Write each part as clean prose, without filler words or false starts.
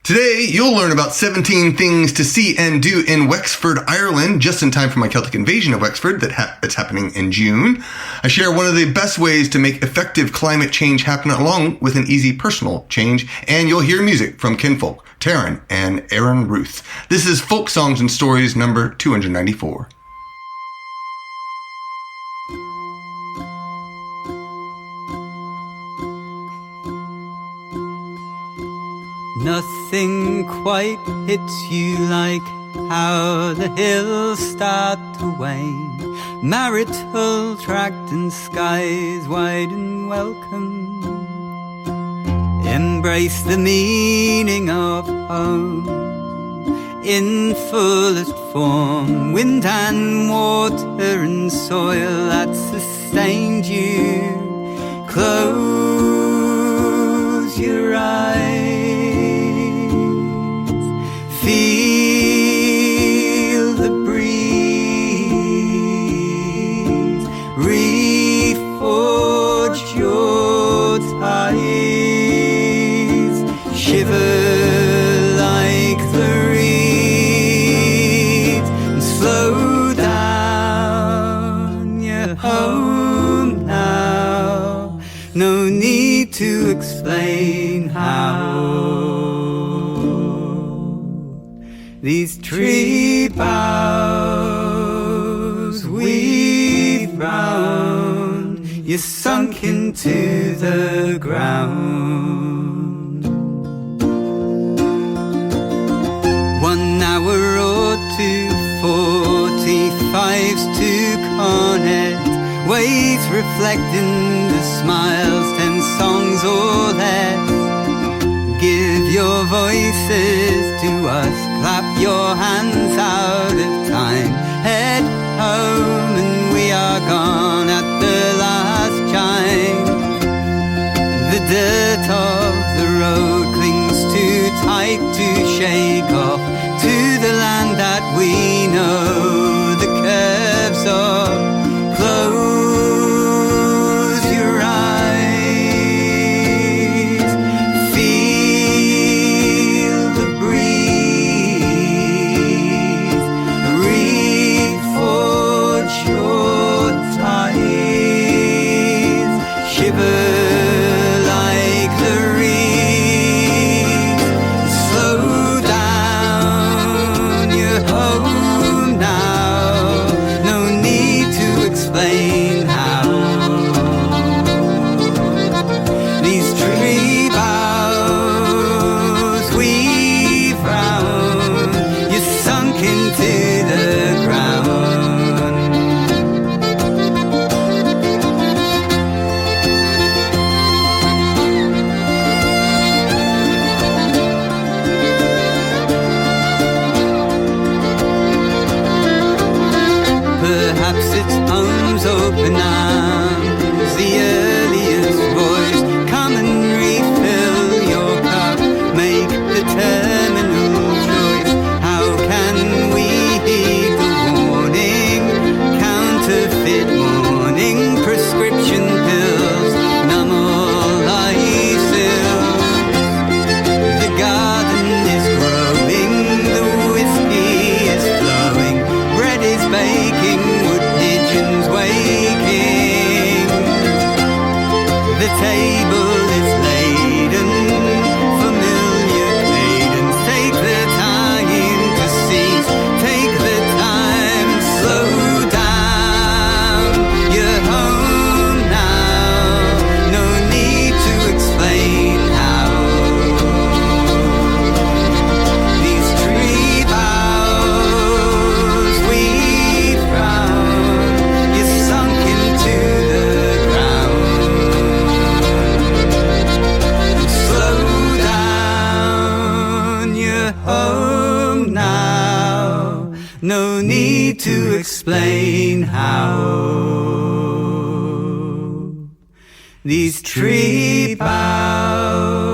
Today, you'll learn about 17 things to see and do in Wexford, Ireland, just in time for my Celtic Invasion of Wexford that's happening in June. I share one of the best ways to make effective climate change happen along with an easy personal change, and you'll hear music from Kinnfolk, Tarren, and Erin Ruth. This is Folk Songs and Stories number 294. Nothing quite hits you like how the hills start to wane. Marital tract and skies wide and welcome. Embrace the meaning of home in fullest form. Wind and water and soil that sustained you. Close your eyes. Feel the breeze, reforge your ties, shiver like the reeds, and slow down, you're home now, no need to explain how. These tree boughs weave round, you're sunk into the ground. 1 hour or two, 45's to connect. Waves reflecting the smiles, 10 songs or less. Give your voices to us, clap your hands out of time. Head home and we are gone at the last chime. The dirt of the road clings too tight to shake off. To the land that we know, the curves of close your eyes. Feel the breeze, reforge your ties, shiver like the reeds, slow down, you're home now, no need to explain how. These tree boughs weave round, you're sunk into the ground. Perhaps it's home's open arms, the earliest voice. Come and refill your cup, make the terminal choice. How can we heed the warning? Counterfeit warning, prescription pills, numb all life's ills. The garden is growing, the whiskey is flowing, bread is baking, wood pigeons waking. The table is laden, familiar cadence. Take the time to cease, take the time and slow down. You're home now, no need to explain how. These tree boughs weave round, you're sunk into the ground. Slow down, you're home now, no need to explain how. These tree boughs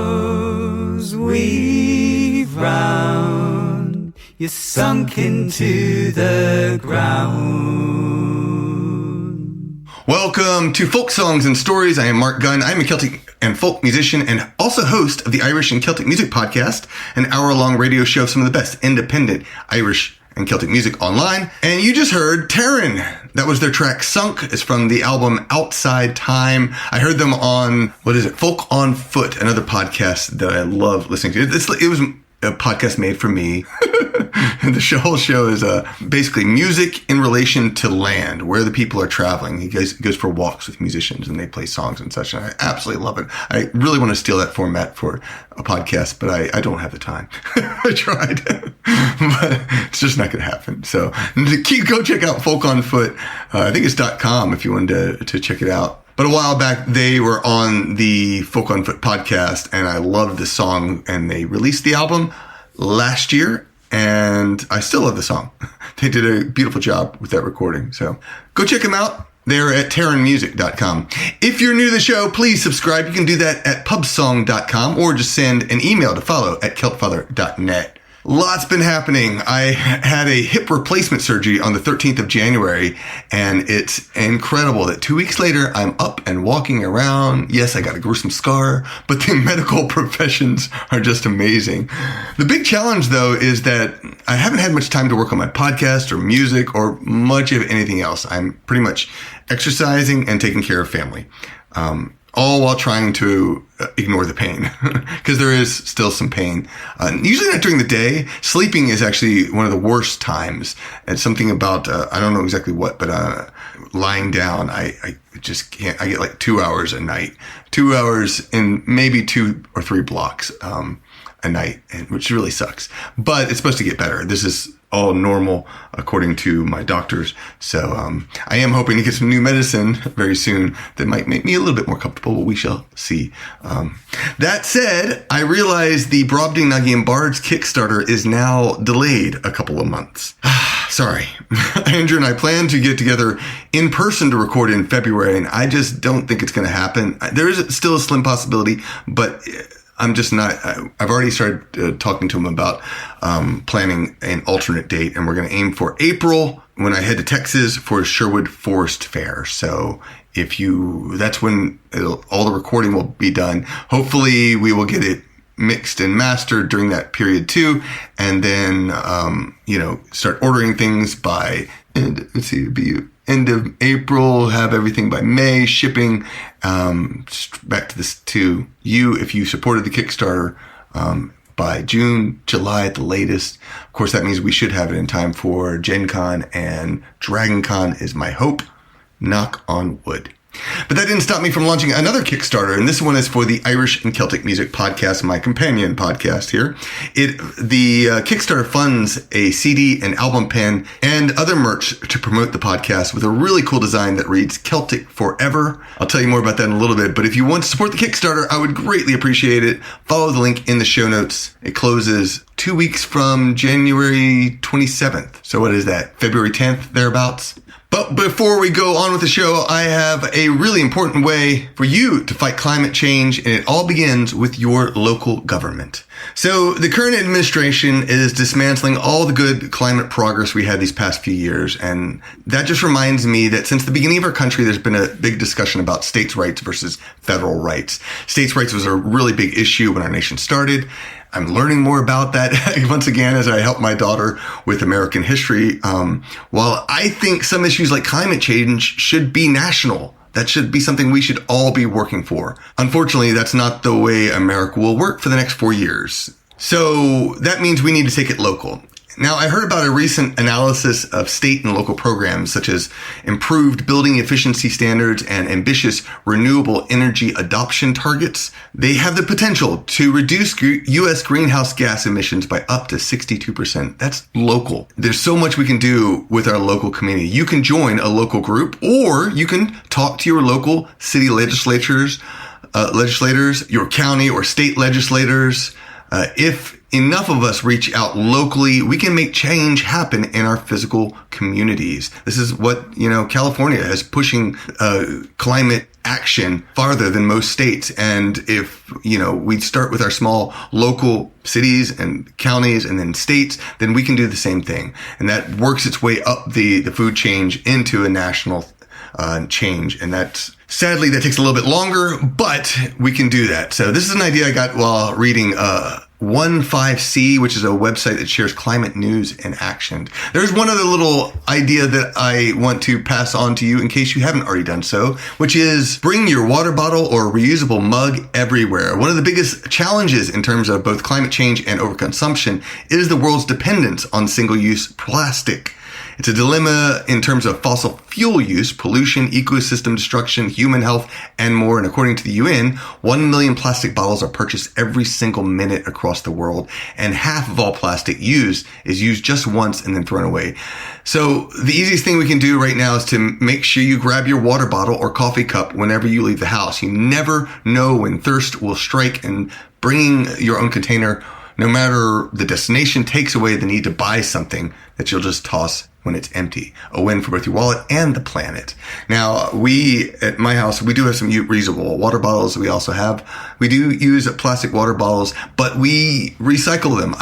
weave round, you're sunk into the ground. Welcome to Folk Songs and Stories. I am Marc Gunn. I'm a Celtic and folk musician and also host of the Irish and Celtic Music Podcast, an hour-long radio show of some of the best independent Irish and Celtic music online. And you just heard Tarren. That was their track Sunk. It's from the album Outside Time. I heard them on, Folk on Foot, another podcast that I love listening to. It was a podcast made for me. And the whole show is basically music in relation to land, where the people are traveling. He goes for walks with musicians and they play songs and such. And I absolutely love it. I really want to steal that format for a podcast, but I don't have the time. I tried, but it's just not going to happen. So go check out Folk on Foot. I think it's .com if you wanted to check it out. But a while back, they were on the Folk on Foot podcast, and I loved the song, and they released the album last year, and I still love the song. They did a beautiful job with that recording, so go check them out. They're at tarrenmusic.com. If you're new to the show, please subscribe. You can do that at pubsong.com, or just send an email to follow@celtfather.net. Lots been happening. I had a hip replacement surgery on the 13th of January, and it's incredible that 2 weeks later, I'm up and walking around. Yes, I got a gruesome scar, but the medical professions are just amazing. The big challenge, though, is that I haven't had much time to work on my podcast or music or much of anything else. I'm pretty much exercising and taking care of family. All while trying to ignore the pain, because there is still some pain. Usually not during the day. Sleeping is actually one of the worst times. It's something about, I don't know exactly what, but lying down, I just can't. I get like 2 hours a night. 2 hours in maybe 2 or 3 blocks a night, which really sucks. But it's supposed to get better. This is all normal according to my doctors. So I am hoping to get some new medicine very soon that might make me a little bit more comfortable, but we shall see. That said, I realize the Brobding Nagi and Bards Kickstarter is now delayed a couple of months. Sorry. Andrew and I plan to get together in person to record in February, and I just don't think it's going to happen. There is still a slim possibility, but I'm just not. I've already started talking to him about planning an alternate date, and we're going to aim for April when I head to Texas for Sherwood Forest Fair. So that's when all the recording will be done. Hopefully we will get it mixed and mastered during that period too, and then start ordering things by end of April, have everything by May, shipping. Back to this to you if you supported the Kickstarter by June, July at the latest. Of course, that means we should have it in time for Gen Con and Dragon Con is my hope. Knock on wood. But that didn't stop me from launching another Kickstarter, and this one is for the Irish and Celtic Music Podcast, my companion podcast here. The Kickstarter funds a CD, an album pen, and other merch to promote the podcast with a really cool design that reads Celtic Forever. I'll tell you more about that in a little bit, but if you want to support the Kickstarter, I would greatly appreciate it. Follow the link in the show notes. It closes 2 weeks from January 27th. So what is that? February 10th, thereabouts? But before we go on with the show, I have a really important way for you to fight climate change, and it all begins with your local government. So the current administration is dismantling all the good climate progress we had these past few years, and that just reminds me that since the beginning of our country, there's been a big discussion about states' rights versus federal rights. States' rights was a really big issue when our nation started. I'm learning more about that once again as I help my daughter with American history. While I think some issues like climate change should be national, that should be something we should all be working for. Unfortunately, that's not the way America will work for the next 4 years. So that means we need to take it local. Now, I heard about a recent analysis of state and local programs such as improved building efficiency standards and ambitious renewable energy adoption targets. They have the potential to reduce U.S. greenhouse gas emissions by up to 62%. That's local. There's so much we can do with our local community. You can join a local group, or you can talk to your local city legislators, your county or state legislators. If enough of us reach out locally, we can make change happen in our physical communities. This is what, California is pushing climate action farther than most states. And if, we start with our small local cities and counties and then states, then we can do the same thing. And that works its way up the food chain into a national change. And sadly, that takes a little bit longer, but we can do that. So this is an idea I got while reading 15C, which is a website that shares climate news and action. There's one other little idea that I want to pass on to you in case you haven't already done so, which is bring your water bottle or reusable mug everywhere. One of the biggest challenges in terms of both climate change and overconsumption is the world's dependence on single-use plastic. It's a dilemma in terms of fossil fuel use, pollution, ecosystem destruction, human health, and more. And according to the UN, 1 million plastic bottles are purchased every single minute across the world. And half of all plastic used is used just once and then thrown away. So the easiest thing we can do right now is to make sure you grab your water bottle or coffee cup whenever you leave the house. You never know when thirst will strike, and bringing your own container, no matter the destination, takes away the need to buy something that you'll just toss when it's empty. A win for both your wallet and the planet. Now, we, at my house, we do have some reusable water bottles. We do use plastic water bottles, but we recycle them.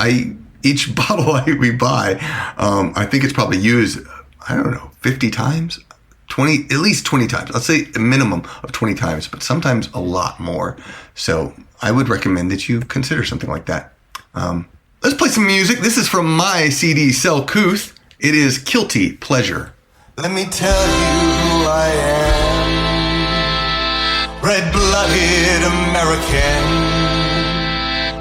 Each bottle we buy, I think it's probably used, 50 times? At least 20 times. Let's say a minimum of 20 times, but sometimes a lot more. So I would recommend that you consider something like that. Let's play some music. This is from my CD, Selcouth. It is Kilty, Pleasure. Let me tell you who I am. Red-blooded American.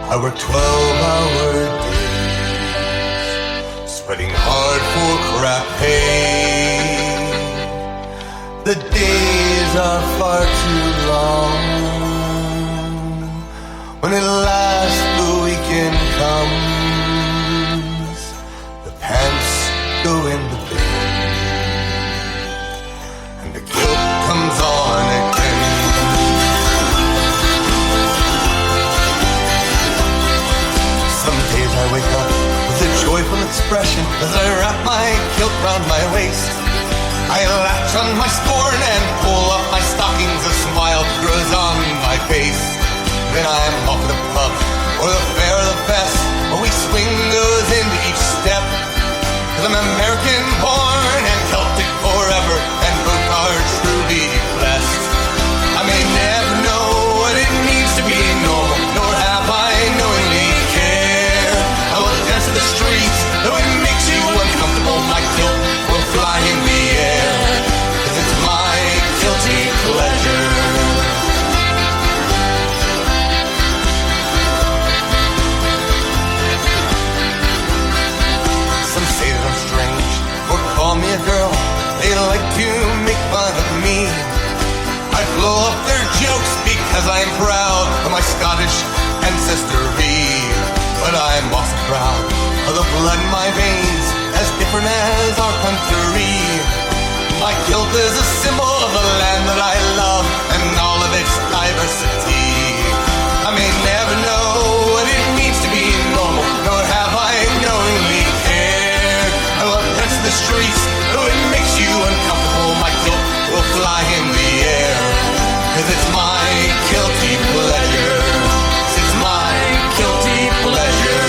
I work 12-hour days, sweating hard for crap pay. The days are far too long. When at last the weekend comes, the pants go in the bin, and the guilt comes on again. Some days I wake up with a joyful expression as I wrap my kilt round my waist. I latch on my sporn and pull up my stockings. A smile grows on my face. Then I'm off to the pub or the fair or the fest, where we swing goes into each step. I'm American born and Celtic forever, and both are truly blessed. I may never know what it means to be normal, nor have I knowingly care. I will dance to the streets, though it makes you uncomfortable. My kilt will fly in the air, 'cause it's my guilty pleasure. Call me a girl, they like to make fun of me. I blow up their jokes because I'm proud of my Scottish ancestry. But I'm also proud of the blood in my veins, as different as our country. My kilt is a symbol of the land that I love and all of its diversity. I may never know what it means to be normal, nor have I knowingly cared. I love dance in the streets, though it makes you uncomfortable. My kilt will fly in the air, 'cause it's my guilty pleasure. It's my guilty pleasure.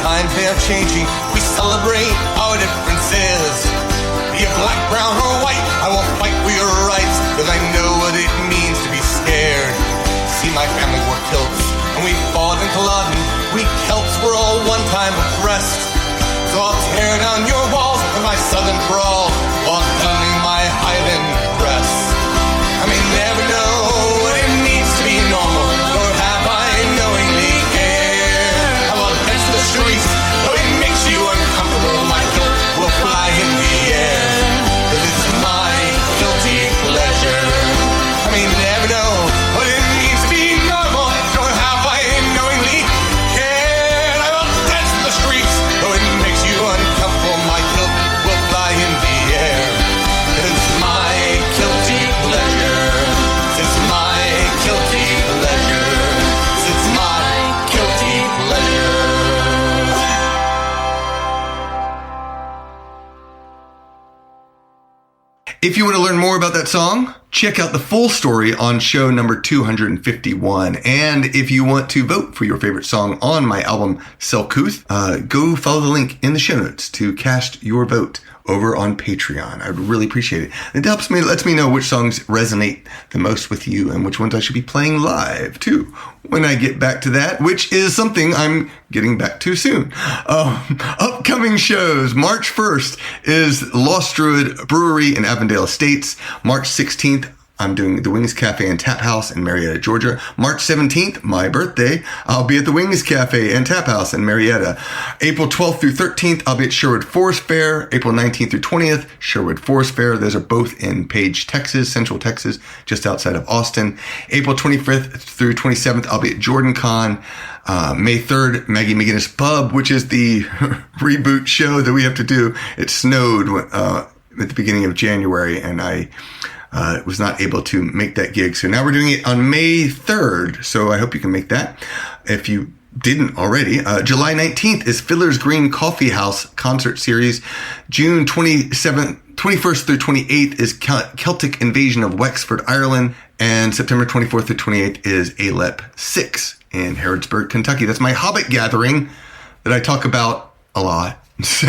Times they are changing, we celebrate our differences. Be it black, brown, or white, I will fight for your rights, 'cause I know what it means to be scared. See, my family wore kilts, and we fought in Culloden. We Celts were all one time oppressed. So I'll tear down your walls with my southern brawl, while gunning my Highland breast. I may never know what it means to be normal, nor have I knowingly cared. I will dance to the streets, though it makes you uncomfortable. My kilt will fly in the If you want to learn more about that song, check out the full story on show number 251. And if you want to vote for your favorite song on my album, Selcouth, go follow the link in the show notes to cast your vote over on Patreon. I'd really appreciate it. It helps me, lets me know which songs resonate the most with you and which ones I should be playing live too when I get back to that, which is something I'm getting back to soon. Upcoming shows. March 1st is Lost Druid Brewery in Avondale Estates. March 16th, I'm doing the Wings Cafe and Tap House in Marietta, Georgia. March 17th, my birthday, I'll be at the Wings Cafe and Tap House in Marietta. April 12th through 13th, I'll be at Sherwood Forest Fair. April 19th through 20th, Sherwood Forest Fair. Those are both in Paige, Texas, Central Texas, just outside of Austin. April 25th through 27th, I'll be at Jordan Con. May 3rd, Maggie McGuinness Pub, which is the reboot show that we have to do. It snowed at the beginning of January, and I was not able to make that gig. So now we're doing it on May 3rd. So I hope you can make that if you didn't already. July 19th is Fiddler's Green Coffeehouse concert series. June 21st through 28th is Celtic Invasion of Wexford, Ireland. And September 24th through 28th is ALEP 6 in Harrodsburg, Kentucky. That's my Hobbit gathering that I talk about a lot. So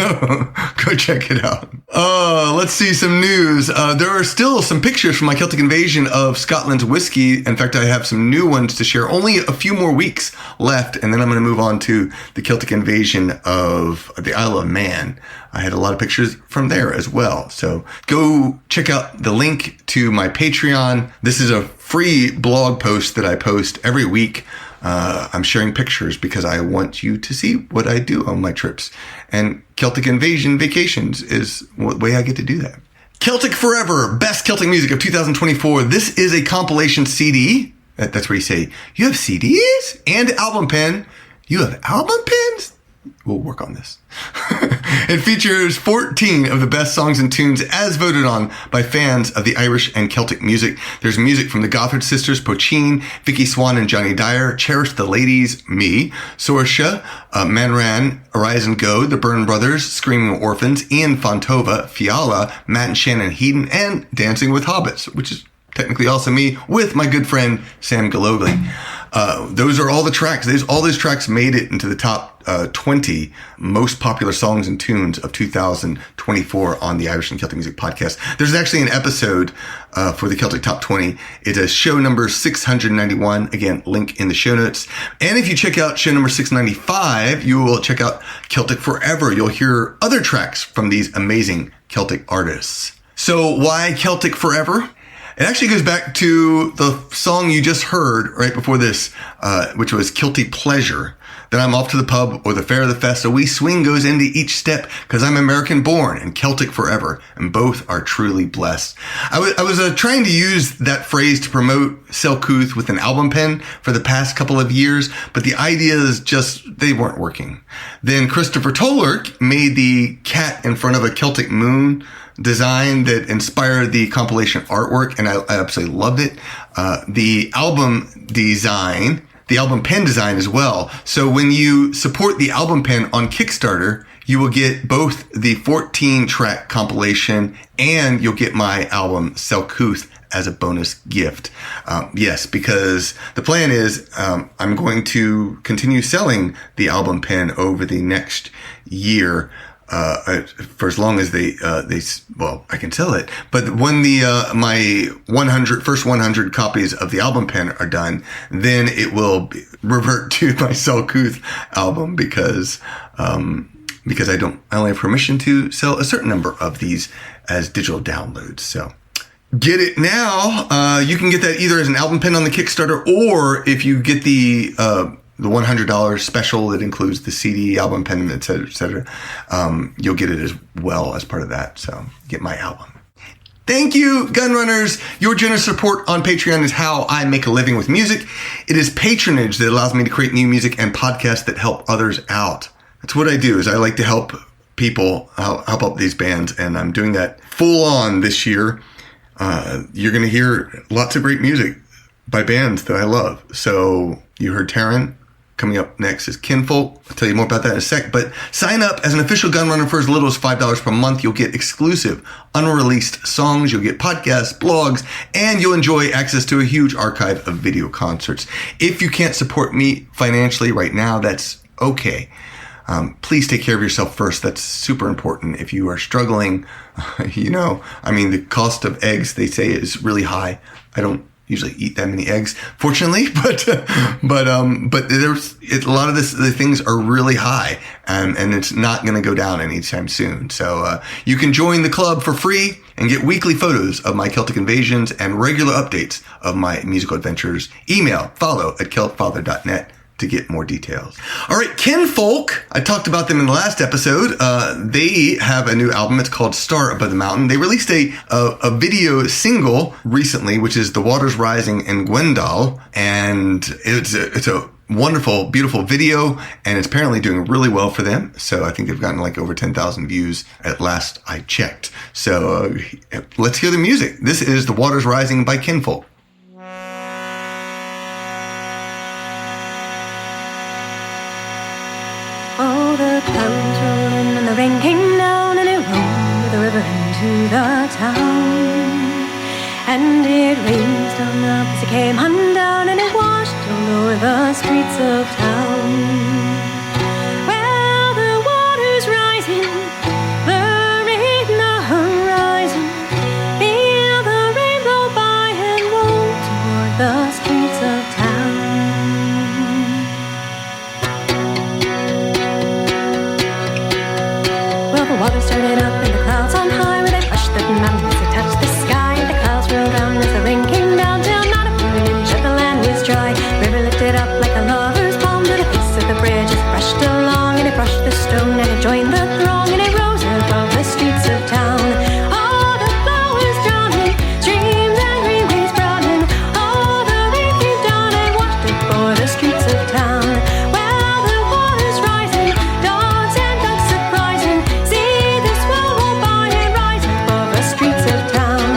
go check it out. Let's see some news. There are still some pictures from my Celtic Invasion of Scotland's whiskey. In fact, I have some new ones to share. Only a few more weeks left, and then I'm going to move on to the Celtic Invasion of the Isle of Man. I had a lot of pictures from there as well. So go check out the link to my Patreon. This is a free blog post that I post every week. I'm sharing pictures because I want you to see what I do on my trips. And Celtic Invasion Vacations is the way I get to do that. Celtic Forever, Best Celtic Music of 2024. This is a compilation CD. That's where you say, you have CDs and album pen. You have album pens? We'll work on this. It features 14 of the best songs and tunes as voted on by fans of the Irish and Celtic music. There's music from the Gothard Sisters, Pochine, Vicky Swan and Johnny Dyer, Cherish the Ladies, me, Sorsha, Manran, Arise and Go, the Byrne Brothers, Screaming Orphans, Ian Fontova, Fiala, Matt and Shannon Heaton, and Dancing with Hobbits, which is technically also me, with my good friend Sam Galogly. Those are all the tracks. All those tracks made it into the top 20 most popular songs and tunes of 2024 on the Irish and Celtic Music Podcast. There's actually an episode for the Celtic Top 20. It is show number 691. Again, link in the show notes. And if you check out show number 695, you will check out Celtic Forever. You'll hear other tracks from these amazing Celtic artists. So why Celtic Forever? It actually goes back to the song you just heard right before this, which was Kilty Pleasure. Then I'm off to the pub or the fair or the fest. A wee swing goes into each step because I'm American born and Celtic forever. And both are truly blessed. I was trying to use that phrase to promote Selcouth with an album pen for the past couple of years, but the ideas they weren't working. Then Christopher Toller made the cat in front of a Celtic moon design that inspired the compilation artwork, and I absolutely loved it. The album pen design as well. So when you support the album pen on Kickstarter, you will get both the 14-track compilation and you'll get my album Selcouth as a bonus gift. Yes, because the plan is I'm going to continue selling the album pen over the next year. For as long as I can sell it. But when my first 100 copies of the album pen are done, then it will revert to my Selcouth album because I only have permission to sell a certain number of these as digital downloads. So get it now. You can get that either as an album pen on the Kickstarter, or if you get the $100 special that includes the CD, album pen, et cetera, you'll get it as well as part of that. So get my album. Thank you, Gunrunners. Your generous support on Patreon is how I make a living with music. It is patronage that allows me to create new music and podcasts that help others out. That's what I do, is I like to help people, help out these bands, and I'm doing that full on this year. You're going to hear lots of great music by bands that I love. So you heard Tarren Coming up next is Kinnfolk. I'll tell you more about that in a sec. But sign up as an official gun runner for as little as $5 per month. You'll get exclusive, unreleased songs. You'll get podcasts, blogs, and you'll enjoy access to a huge archive of video concerts. If you can't support me financially right now, that's okay. Please take care of yourself first. That's super important. If you are struggling, the cost of eggs, they say, is really high. I don't usually eat that many eggs, fortunately, but there's a lot of the things are really high, and it's not going to go down anytime soon. So you can join the club for free and get weekly photos of my Celtic invasions and regular updates of my musical adventures. Email follow@celtfather.net to get more details. All right, Kinnfolk. I talked about them in the last episode. They have a new album. It's called Star Above the Mountain. They released a video single recently, which is The Waters Rising in Gwendal, and it's a wonderful, beautiful video, and it's apparently doing really well for them. So I think they've gotten like over 10,000 views at last I checked. So let's hear the music. This is The Waters Rising by Kinnfolk. The clouds rolled in and the rain came down and it rolled the river into the town. And it raised on up as it came on down and it washed all over the streets of town. Well, the water's rising, the rain in the horizon. Feel the rain blow by and roll toward the streets of town. The water started up in the clouds on high, where they flushed the mountains, they touched the sky. The clouds rolled down as the rain came down, till not a inch of the land was dry. River lifted up like a lover's palm to the face of the bridge. It brushed along and it brushed the stone and it joined the throng and it rose above the streets of town. All the flowers drowning, streams and green waves broadening. All the rain came down and washed it o'er the streets of town. Well, the water's rising, dogs and ducks surprising. See this swell roll by and rise above the streets of town.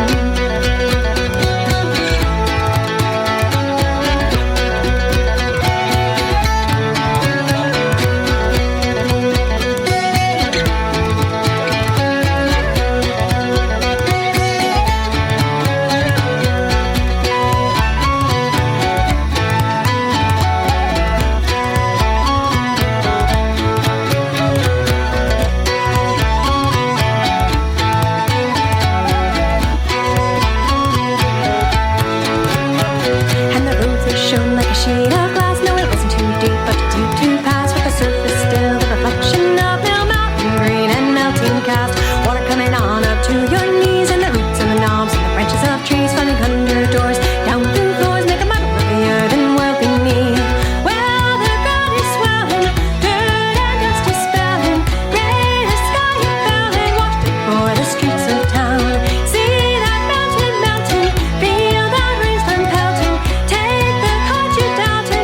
And the roads they shone like a sheet of glass. No, it wasn't too deep, but too deep to pass. With the surface still the reflection of the mountain green and melting cast. Water coming on up to your knees, and the roots and the knobs and the branches of trees falling under doors, down through floors, make a muddle of the earth and world beneath. Well, the ground is swelling, dirt and dust is spelling. Gray the sky it fell and washed it o'er the streets of town. See that mountain, feel that rain storm pelting. Take the cart you doubted,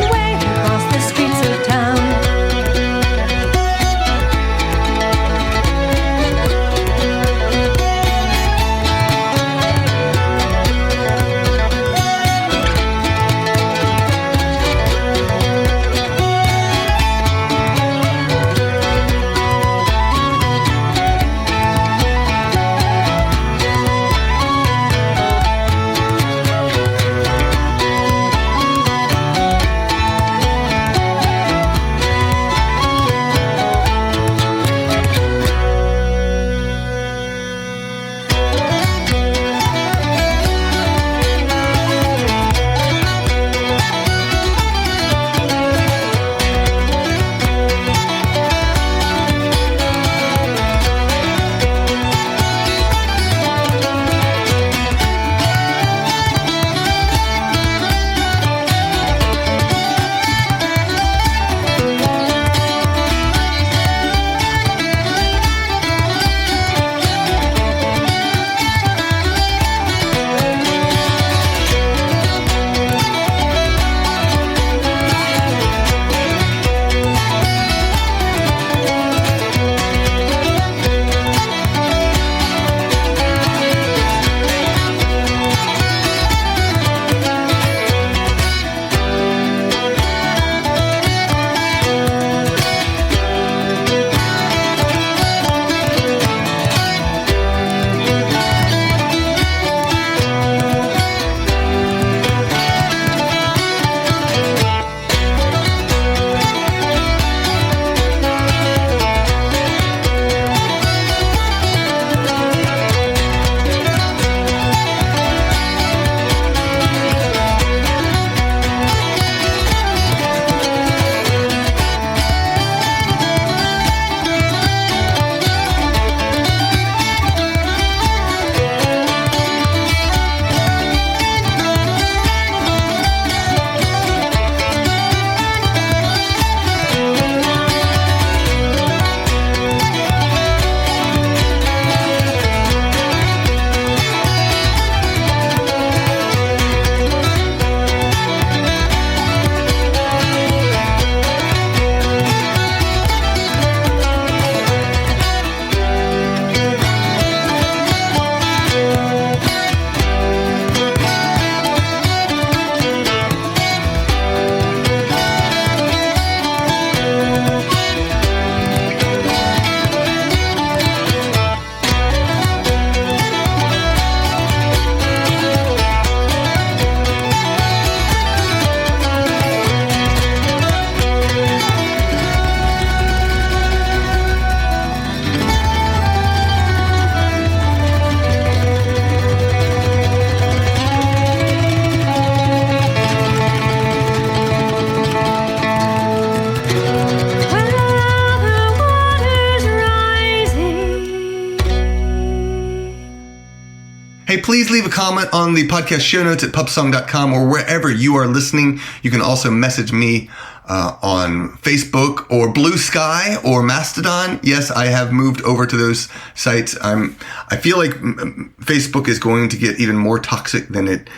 Hey, please leave a comment on the podcast show notes at pubsong.com or wherever you are listening. You can also message me on Facebook or Blue Sky or Mastodon. Yes, I have moved over to those sites. I feel like Facebook is going to get even more toxic than it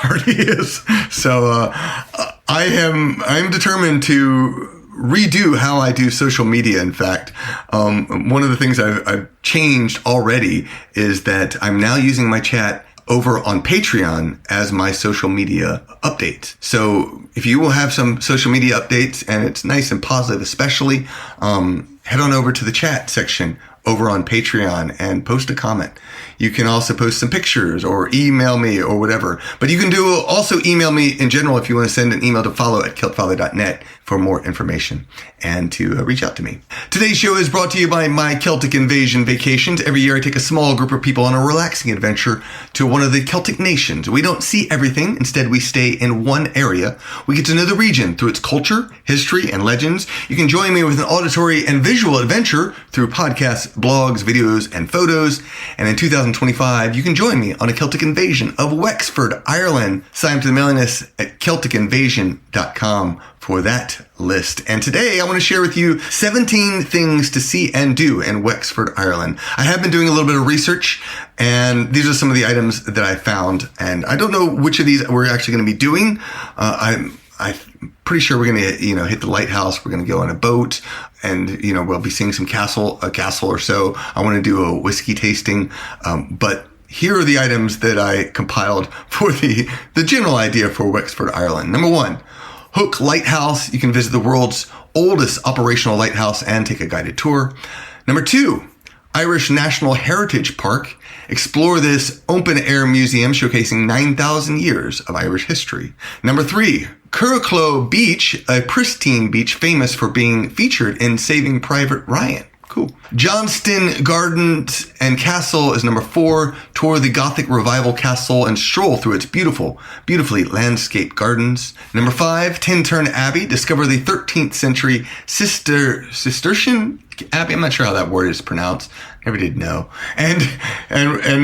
already is. So I'm determined to redo how I do social media. In fact, one of the things I've changed already is that I'm now using my chat over on Patreon as my social media update. So if you will have some social media updates and it's nice and positive, especially, head on over to the chat section over on Patreon and post a comment. You can also post some pictures or email me or whatever. But you can also email me in general if you want to send an email to follow@kiltfather.net for more information and to reach out to me. Today's show is brought to you by my Celtic Invasion Vacations. Every year I take a small group of people on a relaxing adventure to one of the Celtic nations. We don't see everything. Instead, we stay in one area. We get to know the region through its culture, history, and legends. You can join me with an auditory and visual adventure through podcasts, blogs, videos, and photos. And in 2025, you can join me on a Celtic Invasion of Wexford, Ireland. Sign up to the mailing list at CelticInvasion.com for that list. And today I want to share with you 17 things to see and do in Wexford, Ireland. I have been doing a little bit of research, and these are some of the items that I found. And I don't know which of these we're actually going to be doing. I'm pretty sure we're going to, hit the lighthouse. We're going to go on a boat, and we'll be seeing a castle or so. I want to do a whiskey tasting, but here are the items that I compiled for the general idea for Wexford, Ireland. Number 1, Hook Lighthouse. You can visit the world's oldest operational lighthouse and take a guided tour. Number 2, Irish National Heritage Park. Explore this open-air museum showcasing 9,000 years of Irish history. Number 3, Curracloe Beach, a pristine beach famous for being featured in Saving Private Ryan. Cool. Johnston Gardens and Castle is number 4. Tour the Gothic Revival Castle and stroll through its beautifully landscaped gardens. Number 5, Tintern Abbey. Discover the 13th century Cistercian Abbey. I'm not sure how that word is pronounced. Never did know. And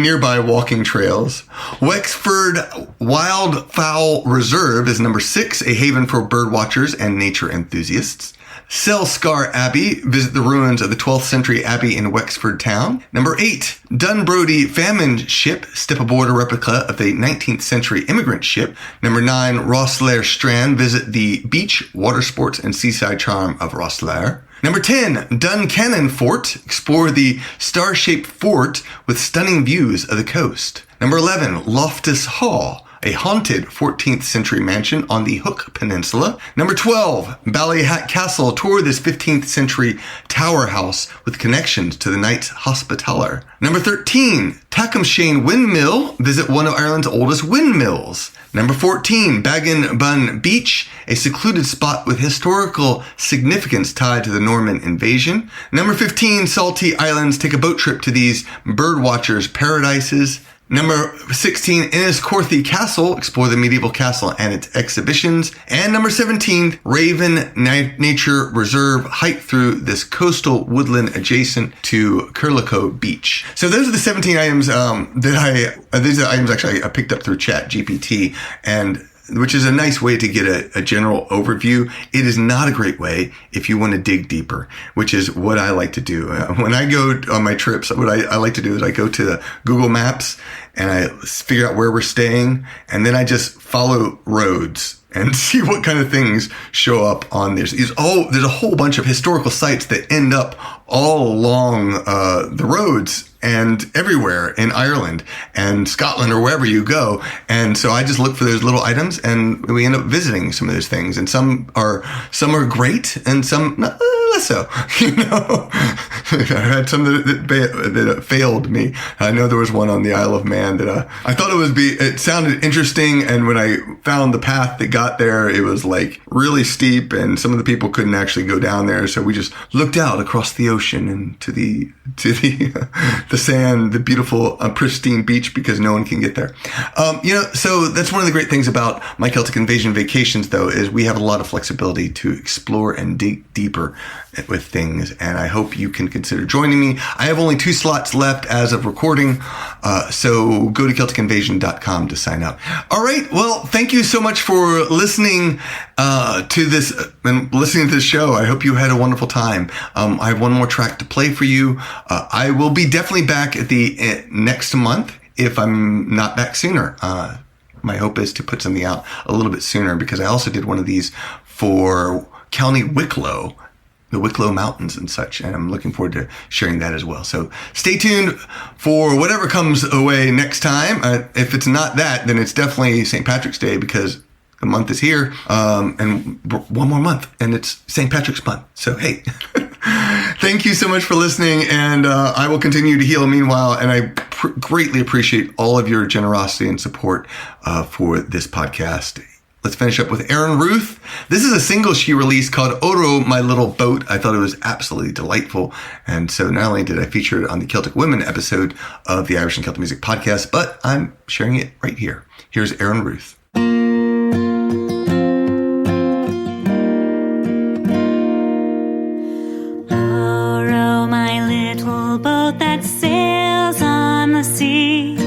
nearby walking trails. Wexford Wildfowl Reserve is number 6, a haven for bird watchers and nature enthusiasts. Selcouth Abbey. Visit the ruins of the 12th century abbey in Wexford town. Number 8, Dunbrody Famine Ship. Step aboard a replica of the 19th century immigrant ship. Number 9, Rosslare Strand. Visit the beach, water sports, and seaside charm of Rosslare. Number 10, Duncannon Fort. Explore the star-shaped fort with stunning views of the coast. Number 11, Loftus Hall, a haunted 14th century mansion on the Hook Peninsula. Number 12, Ballyhat Castle. Tour this 15th century tower house with connections to the Knights Hospitaller. Number 13, Tacumshane Windmill. Visit one of Ireland's oldest windmills. Number 14, Ballybun Beach, a secluded spot with historical significance tied to the Norman invasion. Number 15, Salty Islands. Take a boat trip to these birdwatchers' paradises. Number 16, Enniscorthy Castle. Explore the medieval castle and its exhibitions. And number 17, Raven Nature Reserve. Hike through this coastal woodland adjacent to Curracloe Beach. So those are the 17 items these are items actually I picked up through ChatGPT, and which is a nice way to get a general overview. It is not a great way if you want to dig deeper, which is what I like to do. When I go on my trips, what I like to do is I go to the Google Maps and I figure out where we're staying, and then I just follow roads and see what kind of things show up on this. There's a whole bunch of historical sites that end up all along the roads and everywhere in Ireland and Scotland or wherever you go. And so I just look for those little items, and we end up visiting some of those things. And some are great, and some less so. I had some that failed me. I know there was one on the Isle of Man that I thought it sounded interesting, and when I found the path that got there, it was like really steep, and some of the people couldn't actually go down there. So we just looked out across the ocean and to the sand, the beautiful pristine beach, because no one can get there. So that's one of the great things about my Celtic Invasion vacations, though, is we have a lot of flexibility to explore and dig deeper with things, and I hope you can consider joining me. I have only 2 slots left as of recording, so go to CelticInvasion.com to sign up. All right, well, thank you so much for listening to this and listening to this show. I hope you had a wonderful time. I have one more track to play for you. I will be definitely back at the next month if I'm not back sooner. My hope is to put something out a little bit sooner, because I also did one of these for County Wicklow, the Wicklow Mountains and such, and I'm looking forward to sharing that as well. So stay tuned for whatever comes away next time. If it's not that, then it's definitely St. Patrick's Day, because the month is here, and one more month, and it's St. Patrick's month. So, hey, thank you so much for listening, and I will continue to heal meanwhile, and I greatly appreciate all of your generosity and support for this podcast. Let's finish up with Erin Ruth. This is a single she released called Oro, My Little Boat. I thought it was absolutely delightful. And so not only did I feature it on the Celtic Women episode of the Irish and Celtic Music Podcast, but I'm sharing it right here. Here's Erin Ruth. Oro, my little boat that sails on the sea.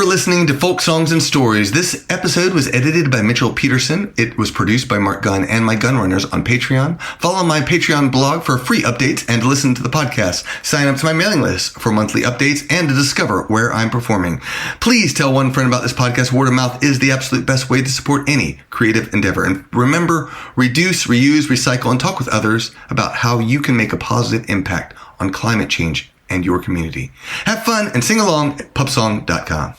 Listening to Folk Songs and Stories. This episode was edited by Mitchell Peterson. It was produced by Marc Gunn and my Gunrunners on Patreon. Follow my Patreon blog for free updates and to listen to the podcast. Sign up to my mailing list for monthly updates and to discover where I'm performing. Please tell one friend about this podcast. Word of mouth is the absolute best way to support any creative endeavor. And remember, reduce, reuse, recycle, and talk with others about how you can make a positive impact on climate change and your community. Have fun and sing along at pubsong.com.